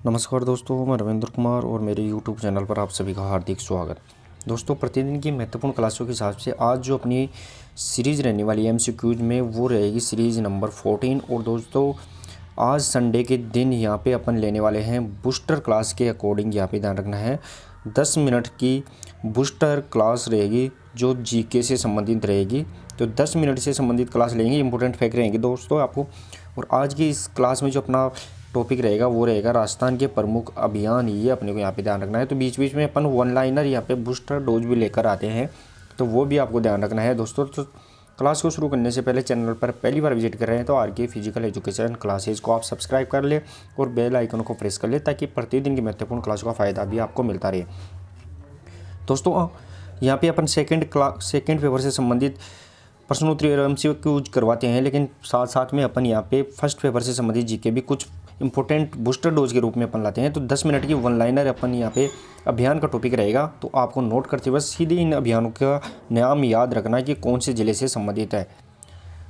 नमस्कार दोस्तों, मैं रविंद्र कुमार और मेरे YouTube चैनल पर आप सभी का हार्दिक स्वागत। दोस्तों, प्रतिदिन की महत्वपूर्ण क्लासों के हिसाब से आज जो अपनी सीरीज़ रहने वाली है MCQs में, वो रहेगी सीरीज़ नंबर 14। और दोस्तों, आज संडे के दिन यहाँ पे अपन लेने वाले हैं बूस्टर क्लास के अकॉर्डिंग। यहाँ पे ध्यान रखना है 10 मिनट की बूस्टर क्लास रहेगी जो GK से संबंधित रहेगी। तो 10 मिनट से संबंधित क्लास लेंगे, इंपॉर्टेंट फैक्ट रहेंगे दोस्तों आपको। और आज की इस क्लास में जो अपना टॉपिक रहेगा वो रहेगा राजस्थान के प्रमुख अभियान। ये अपने को यहाँ पे ध्यान रखना है। तो बीच बीच में अपन वन लाइनर यहाँ पे बूस्टर डोज भी लेकर आते हैं, तो वो भी आपको ध्यान रखना है दोस्तों। तो क्लास को शुरू करने से पहले चैनल पर पहली बार विजिट कर रहे हैं तो RK फिजिकल एजुकेशन क्लासेज को आप सब्सक्राइब कर ले और बेल आइकन को प्रेस कर ले, ताकि प्रतिदिन की महत्वपूर्ण क्लास का फ़ायदा भी आपको मिलता रहे। दोस्तों, यहाँ पे अपन सेकेंड पेपर से संबंधित प्रश्नोत्तरी और MCQ करवाते हैं, लेकिन साथ साथ में अपन यहाँ पे फर्स्ट पेपर से संबंधित GK भी कुछ इंपॉर्टेंट बूस्टर डोज के रूप में अपन लाते हैं। तो 10 मिनट की वन लाइनर अपन यहाँ पे अभियान का टॉपिक रहेगा। तो आपको नोट करते हुए सीधे इन अभियानों का नाम याद रखना है कि कौन से ज़िले से संबंधित है।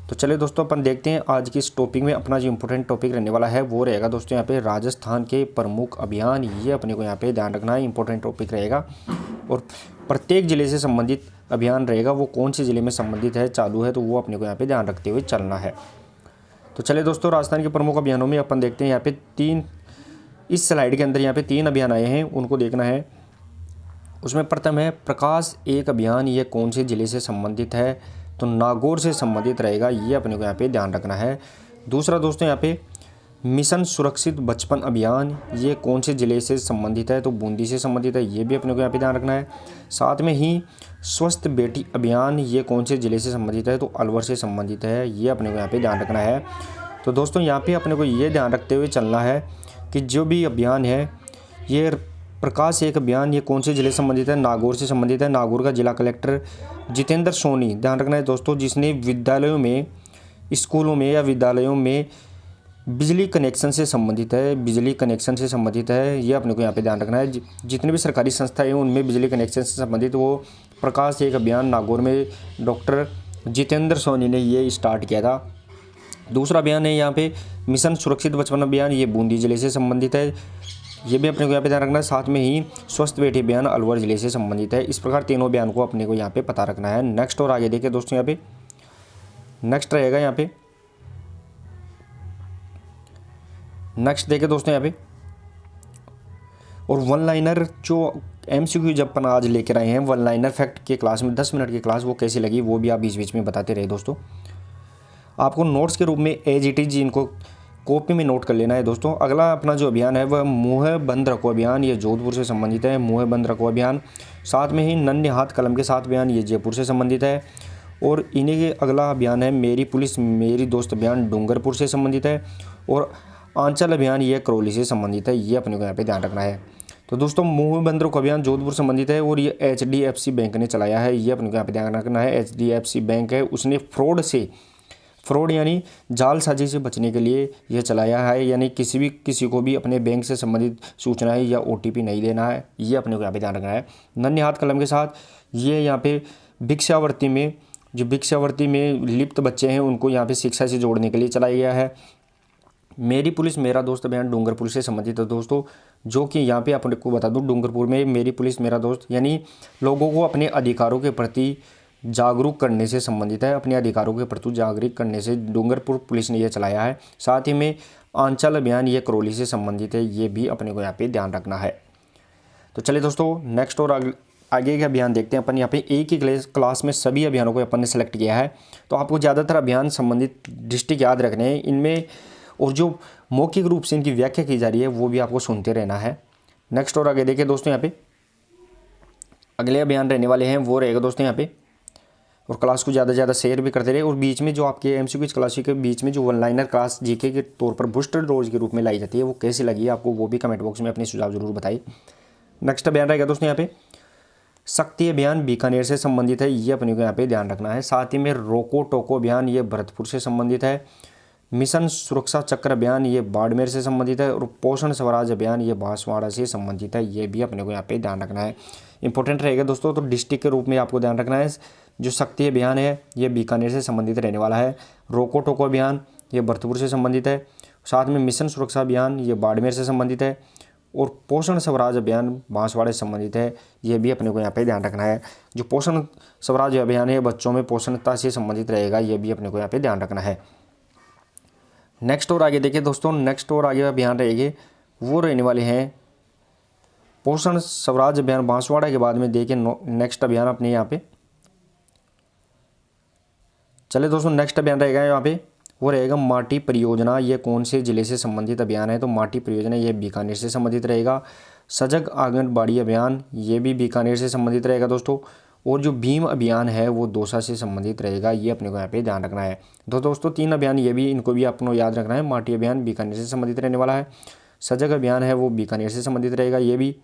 तो चलिए दोस्तों, अपन देखते हैं आज की इस टॉपिक में अपना जो इंपॉर्टेंट टॉपिक रहने वाला है वो रहेगा दोस्तों यहाँ पे राजस्थान के प्रमुख अभियान। ये अपने को यहाँ पे ध्यान रखना है, इंपॉर्टेंट टॉपिक रहेगा। और प्रत्येक ज़िले से संबंधित अभियान रहेगा, वो कौन से ज़िले में संबंधित है, चालू है, तो वो अपने को यहाँ पे ध्यान रखते हुए चलना है। तो चलिए दोस्तों, राजस्थान के प्रमुख अभियानों में अपन देखते हैं यहाँ पे इस स्लाइड के अंदर यहाँ पे 3 अभियान आए हैं, उनको देखना है। उसमें प्रथम है प्रकाश 1 अभियान। ये कौन से ज़िले से संबंधित है, तो नागौर से संबंधित रहेगा। ये अपने को यहाँ पे ध्यान रखना है। दूसरा दोस्तों यहाँ पे मिशन सुरक्षित बचपन अभियान। ये कौन से ज़िले से संबंधित है, तो बूंदी से संबंधित है। ये भी अपने को यहाँ पे ध्यान रखना है। साथ में ही स्वस्थ बेटी अभियान, ये कौन से ज़िले से संबंधित है, तो अलवर से संबंधित है। ये अपने को यहाँ पे ध्यान रखना है। तो दोस्तों, यहाँ पे अपने को ये ध्यान रखते हुए चलना है कि जो भी अभियान है, ये प्रकाश 1 अभियान, ये कौन से ज़िले से संबंधित है, नागौर से संबंधित है। नागौर का जिला कलेक्टर जितेंद्र सोनी, ध्यान रखना है दोस्तों, जिसने विद्यालयों में, स्कूलों में या विद्यालयों में बिजली कनेक्शन से संबंधित है। बिजली कनेक्शन से संबंधित है, ये अपने को यहाँ पे ध्यान रखना है। जितने भी सरकारी संस्थाएं हैं उनमें बिजली कनेक्शन से संबंधित वो प्रकाश 1 अभियान नागौर में डॉक्टर जितेंद्र सोनी ने ये स्टार्ट किया था। दूसरा अभियान है यहाँ पे मिशन सुरक्षित बचपन अभियान। ये बूंदी ज़िले से संबंधित है, ये भी अपने को यहाँ पे ध्यान रखना है। साथ में ही स्वस्थ बेटी अभियान अलवर ज़िले से संबंधित है। इस प्रकार तीनों अभियान को अपने को यहाँ पे पता रखना है। नेक्स्ट और आगे देखिए दोस्तों, यहाँ पे नेक्स्ट रहेगा, यहाँ पे नेक्स्ट देखिए दोस्तों यहाँ पे। और वन लाइनर जो MCQ जब अपन आज लेकर आए हैं, वन लाइनर फैक्ट के क्लास में 10 मिनट की क्लास, वो कैसी लगी वो भी आप बीच बीच में बताते रहे दोस्तों। आपको नोट्स के रूप में एज इट इज इनको कॉपी में नोट कर लेना है दोस्तों। अगला अपना जो अभियान है वह मुँह बंद रखो अभियान। ये जोधपुर से संबंधित है, मुँह बंद रखो अभियान। साथ में ही नन्हे हाथ कलम के साथ अभियान, ये जयपुर से संबंधित है। और इन्हीं के अगला अभियान है मेरी पुलिस मेरी दोस्त अभियान, डूंगरपुर से संबंधित है। और आंचल अभियान, ये करौली से संबंधित है। ये अपने को यहाँ पे ध्यान रखना है। तो दोस्तों, मुँह बंद रखो अभियान जोधपुर संबंधित है और ये HDFC बैंक ने चलाया है। ये अपने को यहाँ पे ध्यान रखना है। HDFC बैंक है, उसने फ्रॉड यानी जालसाजी से बचने के लिए यह चलाया है। यानी किसी को भी अपने बैंक से संबंधित सूचनाएं या OTP नहीं देना है। ये अपने को यहाँ पे ध्यान रखना है। नन्हे हाथ कलम के साथ ये यहाँ पे भिक्षावृत्ति में लिप्त बच्चे हैं उनको यहाँ पे शिक्षा से जोड़ने के लिए चलाया गया है। मेरी पुलिस मेरा दोस्त अभियान डूंगरपुर से संबंधित है दोस्तों, जो कि यहाँ पे अपने को बता दूँ, डूंगरपुर में मेरी पुलिस मेरा दोस्त यानी लोगों को अपने अधिकारों के प्रति जागरूक करने से संबंधित है। अपने अधिकारों के प्रति जागरूक करने से डूंगरपुर पुलिस ने यह चलाया है। साथ ही में आंचल अभियान, ये करौली से संबंधित है। ये भी अपने को यहाँ पे ध्यान रखना है। तो चलिए दोस्तों, नेक्स्ट और आगे के अभियान देखते हैं। अपन यहाँ पे एक ही क्लास में सभी अभियानों को अपन ने सेलेक्ट किया है। तो आपको ज़्यादातर अभियान संबंधित डिस्ट्रिक्ट याद रखने हैं इनमें, और जो मौखिक रूप से इनकी व्याख्या की जा रही है वो भी आपको सुनते रहना है। नेक्स्ट और आगे देखिए दोस्तों, यहाँ पे अगले अभियान रहने वाले हैं वो रहेगा दोस्तों यहाँ पे। और क्लास को ज़्यादा से ज़्यादा शेयर भी करते रहे। और बीच में जो आपके MCQ क्लास के बीच में जो वन लाइनर क्लास GK के तौर पर बूस्टर डोज के रूप में लाई जाती है, वो कैसी लगी आपको वो भी कमेंट बॉक्स में अपने सुझाव जरूर बताइए। नेक्स्ट अभियान रहेगा दोस्तों यहाँ पे शक्ति अभियान, बीकानेर से संबंधित है। ये अपने को यहाँ पे ध्यान रखना है। साथ ही में रोको टोको अभियान, ये भरतपुर से संबंधित है। मिशन सुरक्षा चक्र अभियान, ये बाड़मेर से संबंधित है। और पोषण स्वराज अभियान, ये बांसवाड़ा से संबंधित है। ये भी अपने को यहाँ पे ध्यान रखना है, इंपॉर्टेंट रहेगा दोस्तों। तो डिस्ट्रिक्ट के रूप में आपको ध्यान रखना है। जो शक्ति अभियान है ये बीकानेर से संबंधित रहने वाला है। रोको टोको अभियान, ये भरतपुर से संबंधित है। साथ में मिशन सुरक्षा अभियान ये बाड़मेर से संबंधित है, और पोषण स्वराज अभियान बांसवाड़े से संबंधित है। ये भी अपने को यहाँ पे ध्यान रखना है। जो पोषण स्वराज अभियान है बच्चों में पोषणता से संबंधित रहेगा, ये भी अपने को यहाँ पे ध्यान रखना है। नेक्स्ट और आगे देखिए दोस्तों, नेक्स्ट और आगे अभियान रहेंगे वो रहने वाले हैं पोषण स्वराज अभियान बांसवाड़ा के बाद में देखिए नेक्स्ट अभियान अपने यहाँ पे चले दोस्तों। नेक्स्ट अभियान रहेगा यहाँ पे वो रहेगा माटी परियोजना। ये कौन से जिले से संबंधित अभियान है? तो माटी परियोजना ये बीकानेर से संबंधित रहेगा। सजग आंगनबाड़ी अभियान ये भी बीकानेर से संबंधित रहेगा दोस्तों। और जो भीम अभियान है वो दौसा से संबंधित रहेगा, ये अपने को यहाँ पे ध्यान रखना है। तो दोस्तों 3 अभियान ये भी इनको भी अपने याद रखना है। माटी अभियान बीकानेर से संबंधित रहने वाला है, सजग अभियान है वो बीकानेर से संबंधित रहेगा, ये भी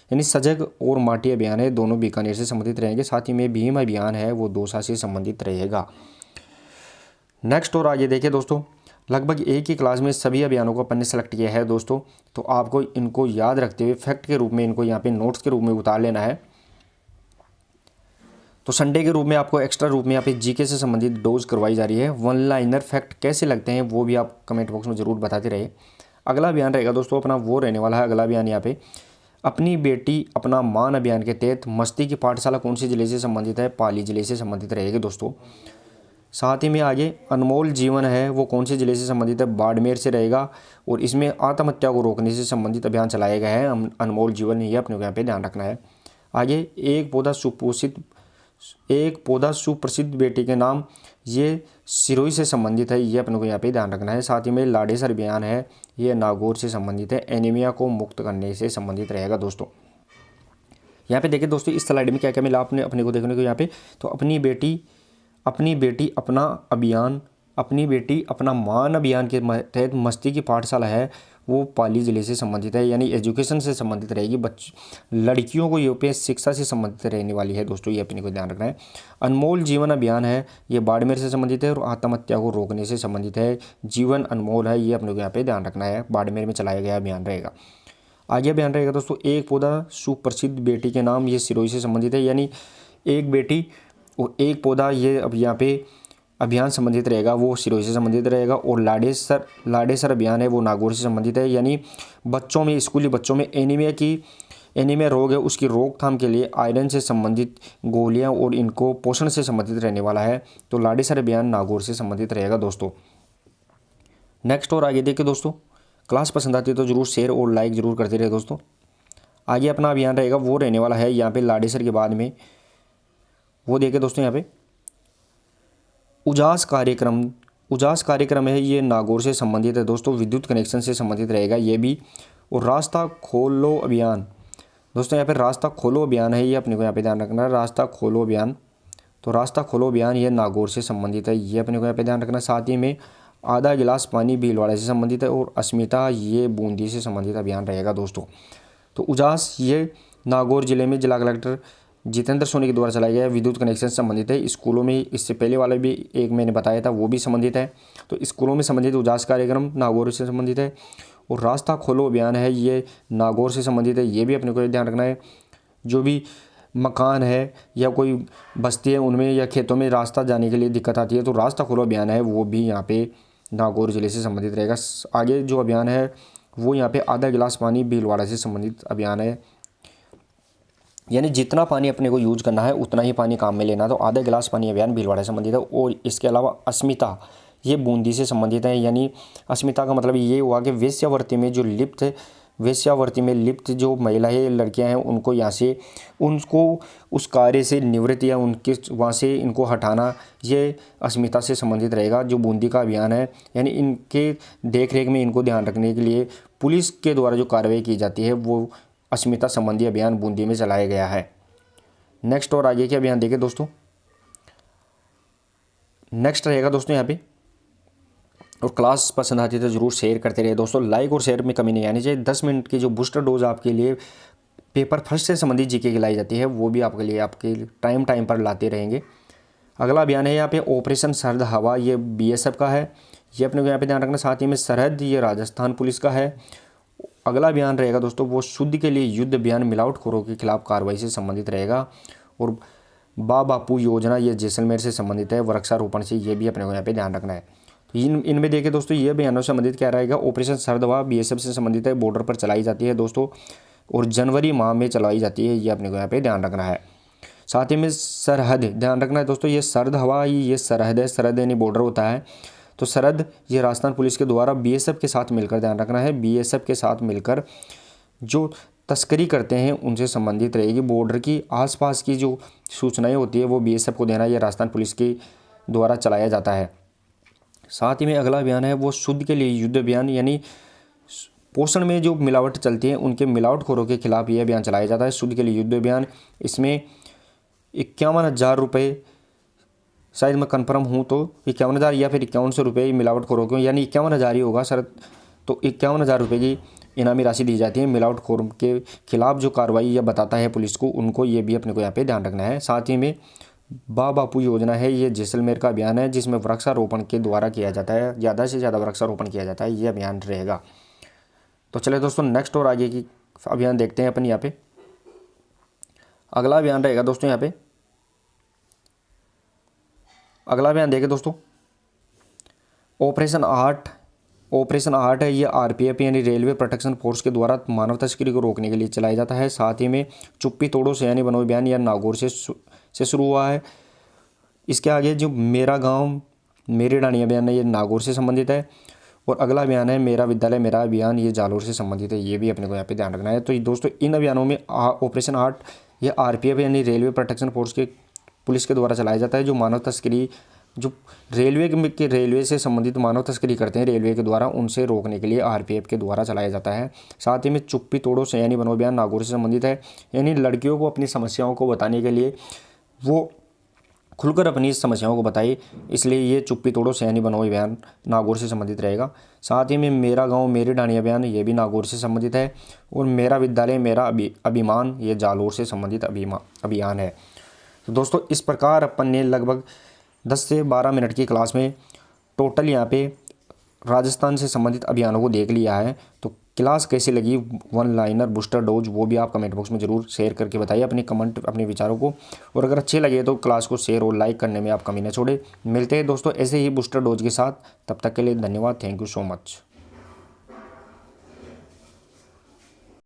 यानी सजग और माटी अभियान है दोनों बीकानेर से संबंधित रहेंगे। साथ ही में भीम अभियान है वो दौसा से संबंधित रहेगा। नेक्स्ट और आगे देखिए दोस्तों, लगभग एक ही क्लास में सभी अभियानों को अपन ने सेलेक्ट किया है दोस्तों। तो आपको इनको याद रखते हुए फैक्ट के रूप में इनको यहाँ पे नोट्स के रूप में उतार लेना है। तो संडे के रूप में आपको एक्स्ट्रा रूप में यहाँ पे जीके से संबंधित डोज करवाई जा रही है। 1 लाइनर फैक्ट कैसे लगते हैं वो भी आप कमेंट बॉक्स में ज़रूर बताते रहे। अगला अभियान रहेगा दोस्तों अपना वो रहने वाला है अगला अभियान यहाँ पे अपनी बेटी अपना मान अभियान के तहत मस्ती की पाठशाला कौन से जिले से संबंधित है? पाली जिले से संबंधित रहेगी दोस्तों। साथ ही में आगे अनमोल जीवन है वो कौन से जिले से संबंधित है? बाड़मेर से रहेगा। और इसमें आत्महत्या को रोकने से संबंधित अभियान चलाया गया है अनमोल जीवन, ये अपने को यहाँ पे ध्यान रखना है। आगे एक पौधा सुप्रसिद्ध बेटी के नाम ये सिरोही से संबंधित है, ये अपने को यहाँ पे ध्यान रखना है। साथ ही में लाड़ेसर अभियान है ये नागौर से संबंधित है, एनीमिया को मुक्त करने से संबंधित रहेगा दोस्तों। यहाँ पे देखिए दोस्तों इस स्लाइड में क्या क्या मिला अपने को देखने को यहाँ पे। तो अपनी बेटी अपना अभियान, अपनी बेटी अपना मान अभियान के तहत मस्ती की पाठशाला है वो पाली जिले से संबंधित है, यानी एजुकेशन से संबंधित रहेगी। लड़कियों को यूपी शिक्षा से संबंधित रहने वाली है दोस्तों, ये अपने को ध्यान रखना है। अनमोल जीवन अभियान है ये बाड़मेर से संबंधित है और आत्महत्या को रोकने से संबंधित है। जीवन अनमोल है, ये अपने को यहाँ पे ध्यान रखना है, बाड़मेर में चलाया गया अभियान रहेगा। आगे अभियान रहेगा दोस्तों एक पौधा सुप्रसिद्ध बेटी के नाम, ये सिरोही से संबंधित है, यानी एक बेटी और एक पौधा ये अब यहाँ पे अभियान संबंधित रहेगा वो सिरोही से संबंधित रहेगा। और लाड़ेसर अभियान है वो नागौर से संबंधित है, यानी बच्चों में स्कूली बच्चों में एनीमिया रोग है उसकी रोकथाम के लिए आयरन से संबंधित गोलियां और इनको पोषण से संबंधित रहने वाला है। तो लाड़ेसर अभियान नागौर से संबंधित रहेगा दोस्तों। नेक्स्ट और आगे देखिए दोस्तों, क्लास पसंद आती है तो जरूर शेयर और लाइक जरूर करते रहे दोस्तों। आगे अपना अभियान रहेगा वो रहने वाला है यहाँ पे लाड़ेसर के बाद में वो देखिए दोस्तों यहाँ पे उजास कार्यक्रम है ये नागौर से संबंधित है दोस्तों, विद्युत कनेक्शन से संबंधित रहेगा ये भी। और रास्ता खोलो अभियान दोस्तों यहाँ पे रास्ता खोलो अभियान है, ये अपने को यहाँ पे ध्यान रखना है, रास्ता खोलो अभियान। तो रास्ता खोलो अभियान ये नागौर से संबंधित है, ये अपने को यहाँ पे ध्यान रखना। साथ ही में आधा गिलास पानी भीलवाड़ा से संबंधित है और अस्मिता ये बूंदी से संबंधित अभियान रहेगा दोस्तों। तो उजास ये नागौर जिले में जिला कलेक्टर जितेंद्र सोनी के द्वारा चलाया गया विद्युत कनेक्शन से संबंधित है। स्कूलों में इससे पहले वाला भी एक मैंने बताया था वो भी संबंधित है। तो स्कूलों में संबंधित उजास कार्यक्रम नागौर से संबंधित है। और रास्ता खोलो अभियान है ये नागौर से संबंधित है, ये भी अपने को ध्यान रखना है। जो भी मकान है या कोई बस्ती है उनमें या खेतों में रास्ता जाने के लिए दिक्कत आती है तो रास्ता खोलो अभियान है वो भी यहाँ पे नागौर जिले से संबंधित रहेगा। आगे जो अभियान है वो यहाँ पे आधा गिलास पानी भीलवाड़ा से संबंधित अभियान है, यानी जितना पानी अपने को यूज करना है उतना ही पानी काम में लेना। तो आधा गिलास पानी अभियान भीलवाड़ा से संबंधित है। और इसके अलावा अस्मिता ये बूंदी से संबंधित है, यानी अस्मिता का मतलब ये हुआ कि वेश्यावृत्ति में लिप्त जो महिलाएं लड़कियां हैं उनको उस कार्य से निवृत्त या उनके वहाँ से इनको हटाना, ये अस्मिता से संबंधित रहेगा जो बूंदी का अभियान है। यानी इनके देख रेख में इनको ध्यान रखने के लिए पुलिस के द्वारा जो कार्रवाई की जाती है वो अस्मिता संबंधी अभियान बूंदी में चलाया गया है। नेक्स्ट और आगे के अभियान देखें दोस्तों। नेक्स्ट रहेगा दोस्तों यहाँ पे, और क्लास पसंद आती है तो जरूर शेयर करते रहे दोस्तों, लाइक और शेयर में कमी नहीं आनी चाहिए। 10 मिनट की जो बूस्टर डोज आपके लिए पेपर फर्स्ट से संबंधित जीके की लाई जाती है वो भी आपके लिए आपके टाइम पर लाते रहेंगे। अगला अभियान है यहाँ पे ऑपरेशन सरहद हवा, ये BSF का है, ये अपने को यहाँ पे ध्यान रखना। साथ ही में सरहद ये राजस्थान पुलिस का है। अगला अभियान रहेगा दोस्तों वो शुद्ध के लिए युद्ध अभियान मिलावटखोरों के खिलाफ कार्रवाई से संबंधित रहेगा। और बापू योजना ये जैसलमेर से संबंधित है, वृक्षारोपण से, ये भी अपने को यहाँ पे ध्यान रखना है। इनमें देखिए दोस्तों, ये अभियानों से संबंधित क्या रहेगा, ऑपरेशन सर्द हवा बीएसएफ से संबंधित है, बॉर्डर पर चलाई जाती है दोस्तों, और जनवरी माह में चलाई जाती है, ये अपने को यहाँ पे ध्यान रखना है। साथ ही में सरहद ध्यान रखना है दोस्तों, ये सर्द हवा ये सरहद है, सरहद यानी बॉर्डर होता है, तो सरहद ये राजस्थान पुलिस के द्वारा बीएसएफ के साथ मिलकर, ध्यान रखना है, बीएसएफ के साथ मिलकर जो तस्करी करते हैं उनसे संबंधित रहेगी। बॉर्डर की आसपास की जो सूचनाएं होती है वो बीएसएफ को देना, यह राजस्थान पुलिस के द्वारा चलाया जाता है। साथ ही में अगला अभियान है वो शुद्ध के लिए युद्ध अभियान, यानी पोषण में जो मिलावट चलती है उनके मिलावटखोरों के खिलाफ ये अभियान चलाया जाता है, शुद्ध के लिए युद्ध अभियान। इसमें 51,000 रुपये, शायद मैं कन्फर्म हूँ तो 51,000 या फिर 5100 रुपये मिलावटखोरों को, यानी 51,000 ही होगा सर, तो 51,000 रुपये की इनामी राशि दी जाती है मिलावटखोरों के खिलाफ। जो कार्रवाई यह बताता है पुलिस को, उनको ये भी अपने को यहाँ पे ध्यान रखना है। साथ ही में बापू योजना है, ये जैसलमेर का अभियान है जिसमें वृक्षारोपण के द्वारा किया जाता है, ज़्यादा से ज़्यादा वृक्षारोपण किया जाता है, ये अभियान रहेगा। तो चले दोस्तों नेक्स्ट और आगे की अभियान देखते हैं अपन यहाँ पे। अगला अभियान रहेगा दोस्तों यहाँ पे, अगला अभियान देखें दोस्तों, ऑपरेशन आर्ट है, ये आरपीएफ यानी रेलवे प्रोटेक्शन फोर्स के द्वारा मानव तस्करी को रोकने के लिए चलाया जाता है। साथ ही में चुप्पी तोड़ो सयानी बनो अभियान या नागौर से शुरू हुआ है। इसके आगे जो मेरा गांव मेरी डाणी अभियान है, ये नागौर से संबंधित है, और अगला अभियान है मेरा विद्यालय मेरा अभियान, ये जालोर से संबंधित है, ये भी अपने को यहाँ पे ध्यान रखना है। तो दोस्तों इन अभियानों में ऑपरेशन आर्ट ये आरपीएफ यानी रेलवे प्रोटेक्शन फोर्स के पुलिस के द्वारा चलाया जाता है, जो मानव तस्करी जो रेलवे से संबंधित मानव तस्करी करते हैं रेलवे के द्वारा, उनसे रोकने के लिए आरपीएफ के द्वारा चलाया जाता है। साथ ही में चुप्पी तोड़ो सयानी बनो अभियान नागौर से संबंधित है, यानी लड़कियों को अपनी समस्याओं को बताने के लिए वो खुलकर अपनी समस्याओं को बताए, इसलिए ये चुप्पी तोड़ो सयानी बनो अभियान नागौर से संबंधित रहेगा। साथ ही में मेरा गांव मेरी डाणी अभियान, ये भी नागौर से संबंधित है, और मेरा विद्यालय मेरा अभिमान, ये जालोर से संबंधित अभियान है। तो दोस्तों इस प्रकार अपन ने लगभग 10 से 12 मिनट की क्लास में टोटल यहाँ पे राजस्थान से संबंधित अभियानों को देख लिया है। तो क्लास कैसी लगी, वन लाइनर बूस्टर डोज, वो भी आप कमेंट बॉक्स में ज़रूर शेयर करके बताइए अपने विचारों को, और अगर अच्छे लगे तो क्लास को शेयर और लाइक करने में आप कमी न छोड़े। मिलते हैं दोस्तों ऐसे ही बूस्टर डोज के साथ, तब तक के लिए धन्यवाद, थैंक यू सो मच।